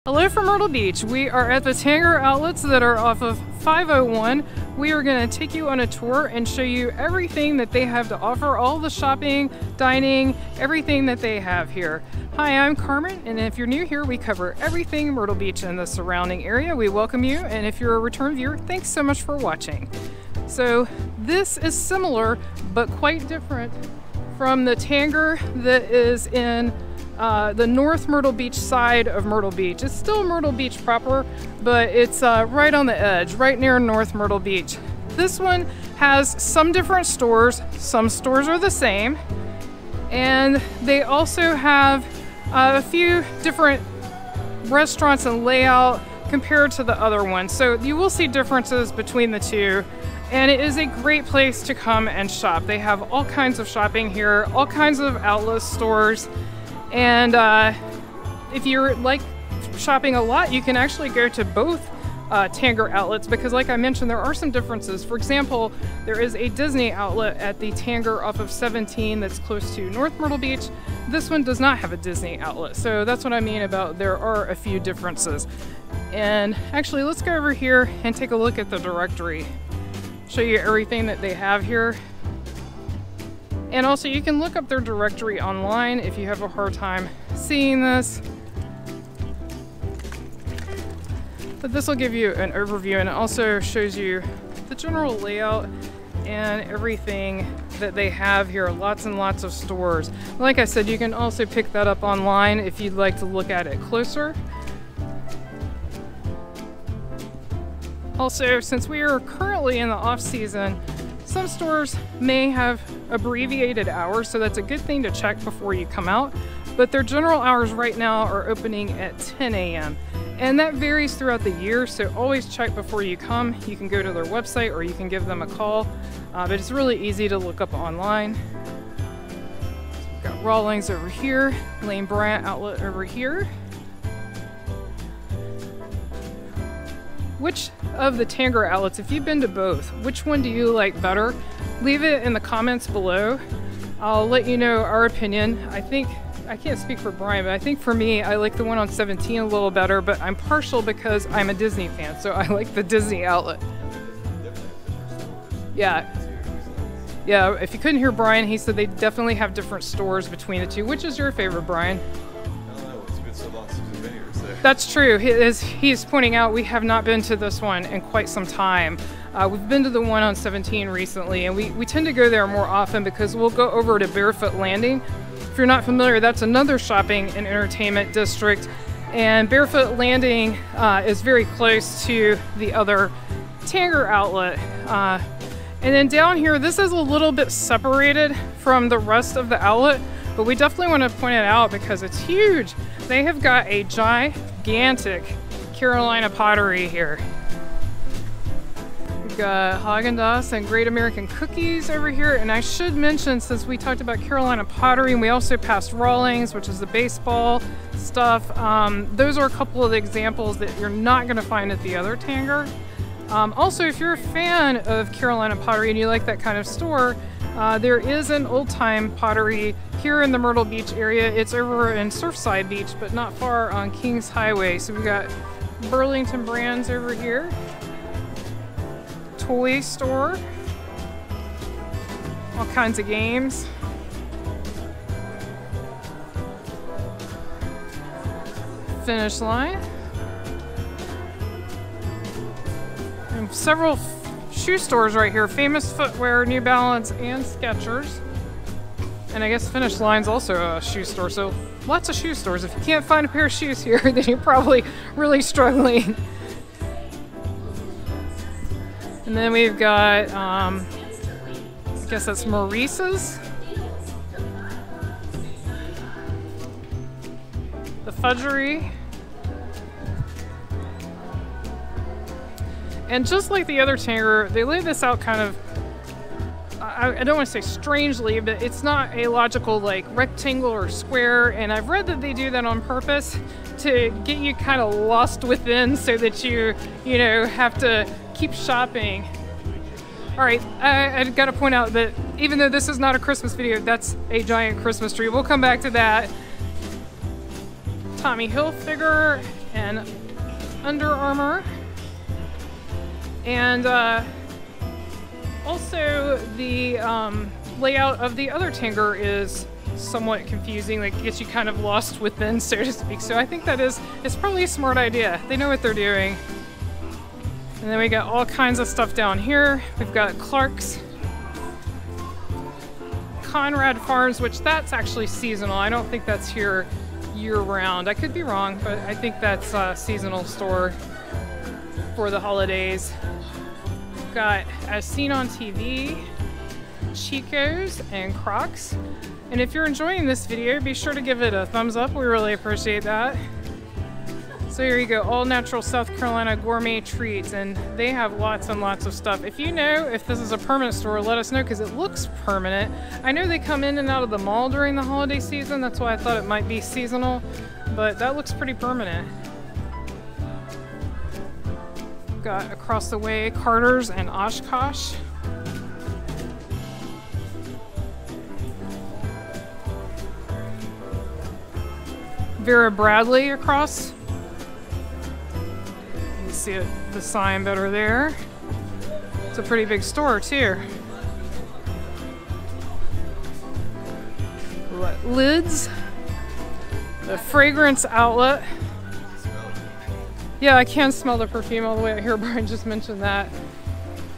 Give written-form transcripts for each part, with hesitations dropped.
Hello from Myrtle Beach. We are at the Tanger Outlets that are off of 501. We are going to take you on a tour and show you everything that they have to offer, all the shopping, dining, everything that they have here. Hi, I'm Carmen, and if you're new here, we cover everything Myrtle Beach and the surrounding area. We welcome you, and if you're a return viewer, thanks so much for watching. So this is similar, but quite different from the Tanger that is in the North Myrtle Beach side of Myrtle Beach. It's still Myrtle Beach proper, but it's right on the edge, right near North Myrtle Beach. This one has some different stores. Some stores are the same, and they also have a few different restaurants and layout compared to the other one. So you will see differences between the two, and it is a great place to come and shop. They have all kinds of shopping here, all kinds of outlet stores. And if you're like shopping a lot, you can actually go to both Tanger outlets because, like I mentioned, there are some differences. For example, there is a Disney outlet at the Tanger off of 17 that's close to North Myrtle Beach. This one does not have a Disney outlet, so that's what I mean about there are a few differences. And actually, let's go over here and take a look at the directory. Show you everything that they have here. And also, you can look up their directory online if you have a hard time seeing this. But this will give you an overview, and it also shows you the general layout and everything that they have here. Lots and lots of stores. Like I said, you can also pick that up online if you'd like to look at it closer. Also, since we are currently in the off season, some stores may have abbreviated hours, so that's a good thing to check before you come out. But their general hours right now are opening at 10 a.m. And that varies throughout the year, so always check before you come. You can go to their website or you can give them a call, but it's really easy to look up online. We've got Rawlings over here, Lane Bryant outlet over here. Which of the Tanger outlets, if you've been to both, which one do you like better? Leave it in the comments below. I'll let you know our opinion. I can't speak for Brian, but I think for me, I like the one on 17 a little better, but I'm partial because I'm a Disney fan, so I like the Disney outlet. Yeah, if you couldn't hear Brian, he said they definitely have different stores between the two. Which is your favorite, Brian? That's true. He's pointing out we have not been to this one in quite some time. We've been to the one on 17 recently, and we tend to go there more often because we'll go over to Barefoot Landing. If you're not familiar, that's another shopping and entertainment district, and Barefoot Landing is very close to the other Tanger outlet. And then down here, this is a little bit separated from the rest of the outlet, but we definitely want to point it out because it's huge. They have got a gigantic Carolina pottery here. We've got Haagen-Dazs and Great American Cookies over here. And I should mention, since we talked about Carolina pottery, and we also passed Rawlings, which is the baseball stuff. Those are a couple of the examples that you're not going to find at the other Tanger. Also, if you're a fan of Carolina pottery and you like that kind of store, there is an old-time pottery here in the Myrtle Beach area. It's over in Surfside Beach, but not far on Kings Highway. So we've got Burlington Brands over here. Toy store. All kinds of games. Finish Line. And several shoe stores right here. Famous Footwear, New Balance, and Skechers. And I guess Finish Line's also a shoe store, so lots of shoe stores. If you can't find a pair of shoes here, then you're probably really struggling. And then we've got, I guess that's Maurice's. The Fudgery. And just like the other Tanger, they laid this out kind of, I don't want to say strangely, but it's not a logical like rectangle or square, and I've read that they do that on purpose to get you kind of lost within so that you know, have to keep shopping. All right, I've got to point out that even though this is not a Christmas video, that's a giant Christmas tree. We'll come back to that. Tommy Hilfiger and Under Armour. And also the layout of the other Tanger is somewhat confusing, like gets you kind of lost within, so to speak. So I think it's probably a smart idea. They know what they're doing. And then we got all kinds of stuff down here. We've got Clark's, Conrad Farms, which that's actually seasonal. I don't think that's here year-round. I could be wrong, but I think that's a seasonal store for the holidays. We've got As Seen on TV, Chico's, and Crocs. And if you're enjoying this video, be sure to give it a thumbs up. We really appreciate that. So here you go, all natural South Carolina gourmet treats, and they have lots and lots of stuff. If you know if this is a permanent store, let us know, because it looks permanent. I know they come in and out of the mall during the holiday season, that's why I thought it might be seasonal, but that looks pretty permanent. Got across the way Carter's and Oshkosh. Vera Bradley across. You see the sign better there. It's a pretty big store too. Lids, the fragrance outlet. Yeah, I can smell the perfume all the way out here. Brian just mentioned that.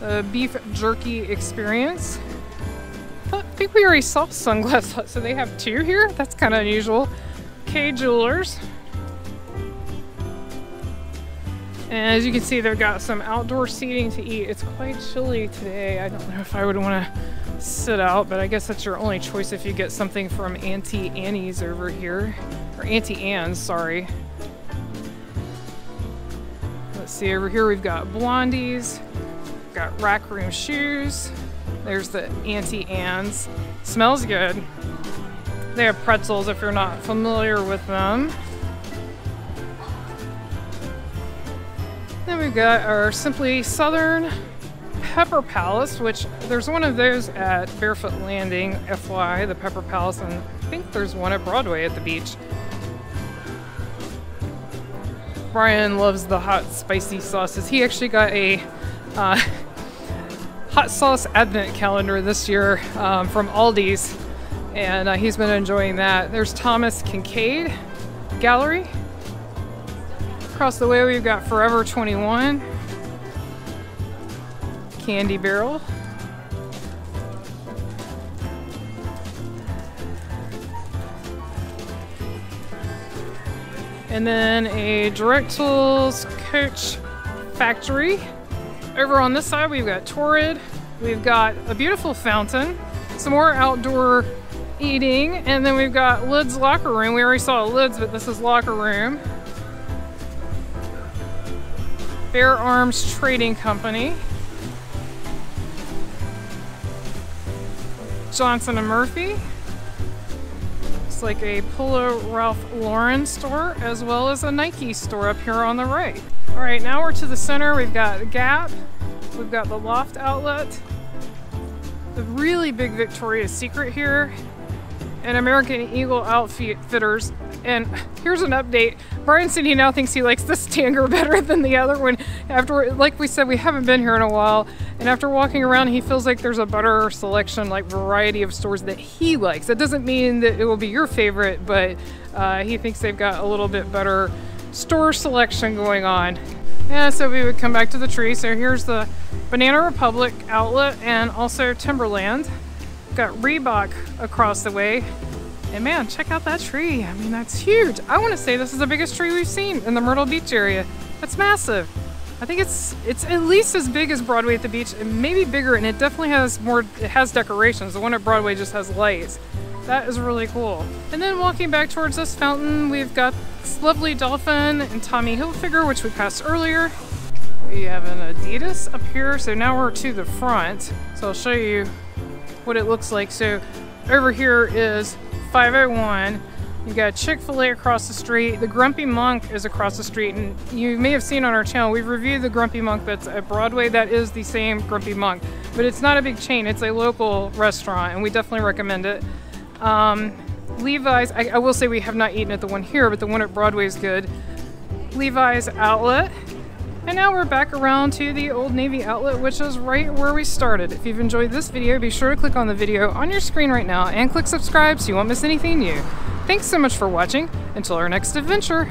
The beef jerky experience. I think we already saw sunglasses, so they have two here? That's kind of unusual. K Jewelers. And as you can see, they've got some outdoor seating to eat. It's quite chilly today. I don't know if I would want to sit out, but I guess that's your only choice if you get something from Auntie Annie's over here. Or Auntie Anne's, sorry. Let's see, over here we've got Blondies. We've got Rack Room Shoes. There's the Auntie Anne's. Smells good. They have pretzels if you're not familiar with them. Then we've got our Simply Southern Pepper Palace, which there's one of those at Barefoot Landing, FY, the Pepper Palace, and I think there's one at Broadway at the beach. Brian loves the hot spicy sauces. He actually got a hot sauce advent calendar this year from Aldi's, and he's been enjoying that. There's Thomas Kincaid Gallery. Across the way we've got Forever 21, Candy Barrel, and then a Direct Tools Coach Factory. Over on this side we've got Torrid, we've got a beautiful fountain, some more outdoor eating, and then we've got Lids Locker Room. We already saw Lids, but this is Locker Room. Bear Arms Trading Company. Johnson & Murphy. It's like a Polo Ralph Lauren store, as well as a Nike store up here on the right. All right, now we're to the center. We've got Gap. We've got the Loft outlet. The really big Victoria's Secret here. And American Eagle Outfitters. And here's an update. Brian said he now thinks he likes this Tanger better than the other one. After, like we said, we haven't been here in a while. And after walking around, he feels like there's a better selection, like variety of stores that he likes. That doesn't mean that it will be your favorite, but he thinks they've got a little bit better store selection going on. Yeah, so we would come back to the tree. So here's the Banana Republic outlet and also Timberland. Got Reebok across the way. And man, check out that tree. I mean, that's huge. I want to say this is the biggest tree we've seen in the Myrtle Beach area. That's massive. I think it's at least as big as Broadway at the beach, and maybe bigger, and it definitely has more, it has decorations. The one at Broadway just has lights. That is really cool. And then walking back towards this fountain, we've got this lovely dolphin and Tommy Hilfiger, which we passed earlier. We have an Adidas up here, so now we're to the front. So I'll show you what it looks like. So over here is 501. You've got Chick-fil-A across the street. The Grumpy Monk is across the street, and you may have seen on our channel, we've reviewed the Grumpy Monk that's at Broadway. That is the same Grumpy Monk, but it's not a big chain. It's a local restaurant, and we definitely recommend it. Levi's, I will say we have not eaten at the one here, but the one at Broadway is good. Levi's outlet. And now we're back around to the Old Navy outlet, which is right where we started. If you've enjoyed this video, be sure to click on the video on your screen right now and click subscribe so you won't miss anything new. Thanks so much for watching. Until our next adventure.